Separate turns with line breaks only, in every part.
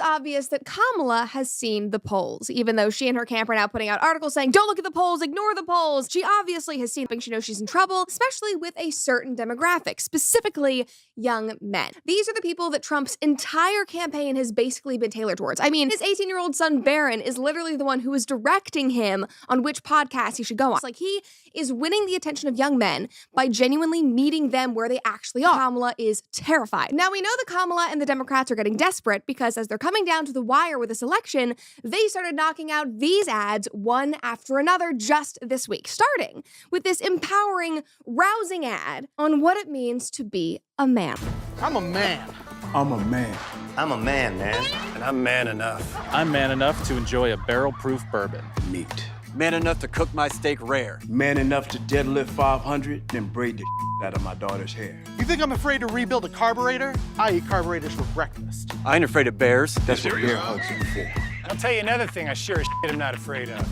obvious that Kamala has seen the polls, even though she and her camp are now putting out articles saying, don't look at the polls, ignore the polls. She obviously has seen things. She knows she's in trouble, especially with a certain demographic, specifically young men. These are the people that Trump's entire campaign has basically been tailored towards. I mean, his 18-year-old son, Barron, is literally the one who is directing him on which podcast he should go on. It's like he is winning the attention of young men by genuinely meeting them where they actually are. Kamala is terrified. Now, we know that Kamala and the Democrats are getting desperate because as they're coming down to the wire with this election, they started knocking out these ads one after another just this week, starting with this empowering, rousing ad on what it means to be a man.
I'm a man.
I'm a man.
I'm a man, man.
And I'm man enough.
I'm man enough to enjoy a barrel-proof bourbon.
Meat.
Man enough to cook my steak rare.
Man enough to deadlift 500, then braid the out of my daughter's hair.
You think I'm afraid to rebuild a carburetor? I eat carburetors for breakfast.
I ain't afraid of bears.
That's what bear hugs are for.
I'll tell you another thing I sure as shit am not afraid of.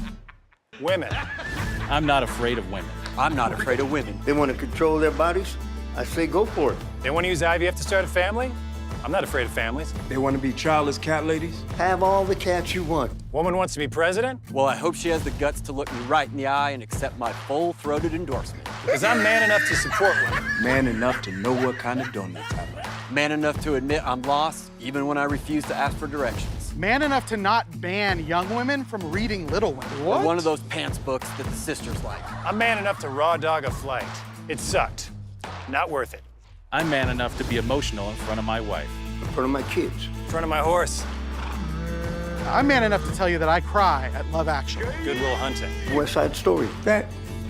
Women.
I'm not afraid of women.
I'm not afraid of women.
They want to control their bodies? I say go for it.
They want to use IVF to start a family? I'm not afraid of families.
They want to be childless cat ladies?
Have all the cats you want.
Woman wants to be president?
Well, I hope she has the guts to look me right in the eye and accept my full-throated endorsement.
Because I'm man enough to support women.
Man enough to know what kind of donuts I like.
Man enough to admit I'm lost, even when I refuse to ask for directions.
Man enough to not ban young women from reading Little Women.
Or one of those pants books that the sisters like.
I'm man enough to raw dog a flight. It sucked. Not worth it.
I'm man enough to be emotional in front of my wife.
In front of my kids.
In front of my horse.
I'm man enough to tell you that I cry at Love Actually.
Good Will Hunting.
West Side Story.
That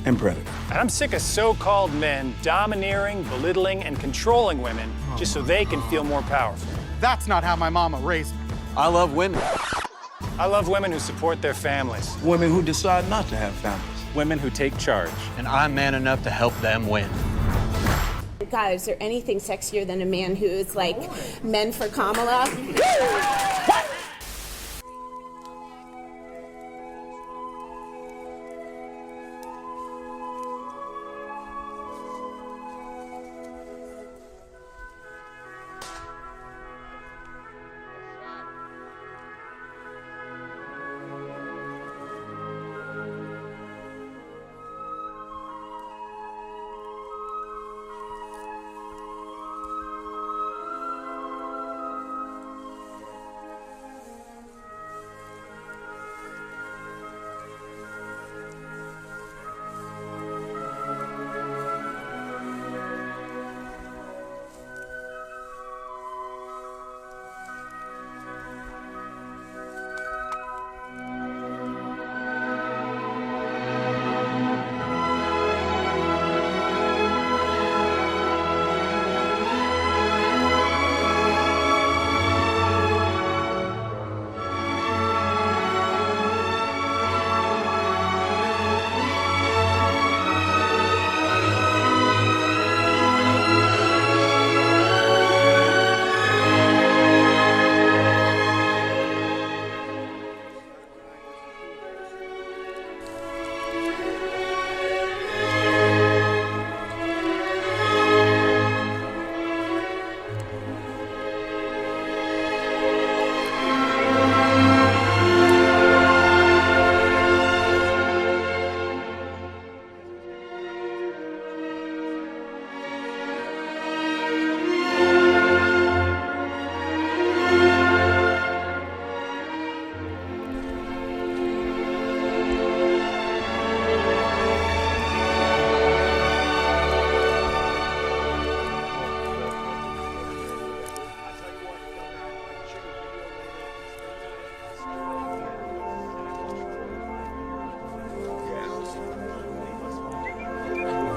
and Predator.
And I'm sick of so-called men domineering, belittling, and controlling women just so they can feel more powerful.
That's not how my mama raised me.
I love women.
I love women who support their families.
Women who decide not to have families.
Women who take charge.
And I'm man enough to help them win.
God, is there anything sexier than a man who is like men for Kamala?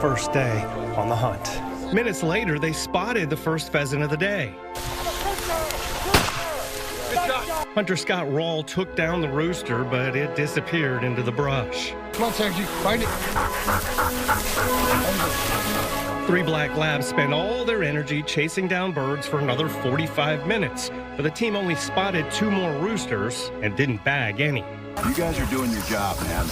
First day on the hunt. Minutes later, they spotted the first pheasant of the day. Hunter Scott Rawl took down the rooster, but it disappeared into the brush.
Come on, Sergi, find it.
3 black labs spent all their energy chasing down birds for another 45 minutes, but the team only spotted 2 more roosters and didn't bag any.
You guys are doing your job, man.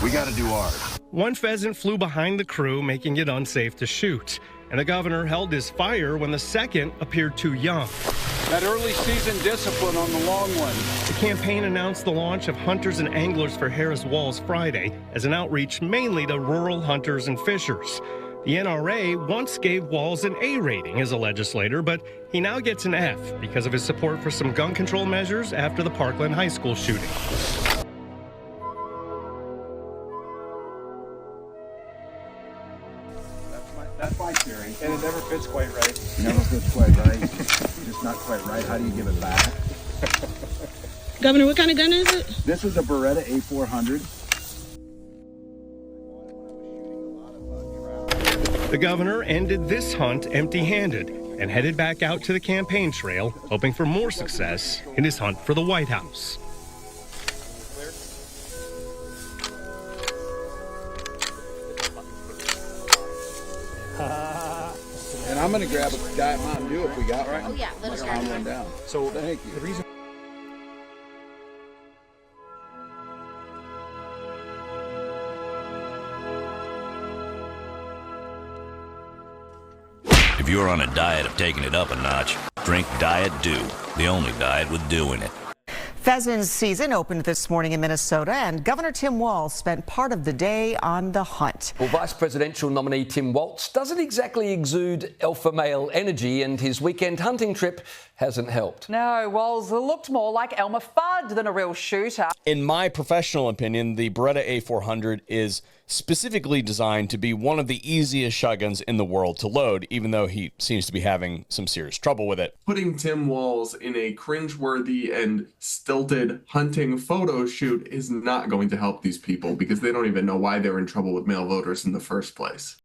We got to do ours.
1 pheasant flew behind the crew, making it unsafe to shoot. and the governor held his fire when the second appeared too young.
That early season discipline on the long one.
The campaign announced the launch of Hunters and Anglers for Harris Walls Friday as an outreach mainly to rural hunters and fishers. The NRA once gave Walls an A rating as a legislator, but he now gets an F because of his support for some gun control measures after the Parkland High School shooting.
That's my theory.
And it never fits quite right.
Never fits quite right. Just not quite right. How do you give it back?
Governor, what kind of gun is it?
This is a Beretta A400.
The governor ended this hunt empty-handed and headed back out to the campaign trail, hoping for more success in his hunt for the White House.
And I'm going to grab a Diet Mountain Dew if we got one.
Oh, yeah, let's
I'll run down.
So
Thank you.
the reason
If you're on a diet of taking it up a notch, drink Diet Dew, the only diet with dew in it.
Pheasant season opened this morning in Minnesota, and Governor Tim Walz spent part of the day on the hunt.
Well, Vice Presidential nominee Tim Walz doesn't exactly exude alpha male energy, and his weekend hunting trip hasn't helped.
No, Walz looked more like Elmer Fudd than a real shooter.
In my professional opinion, the Beretta A400 is specifically designed to be one of the easiest shotguns in the world to load, even though he seems to be having some serious trouble with it.
Putting Tim Walz in a cringeworthy and stilted hunting photo shoot is not going to help these people because they don't even know why they're in trouble with male voters in the first place.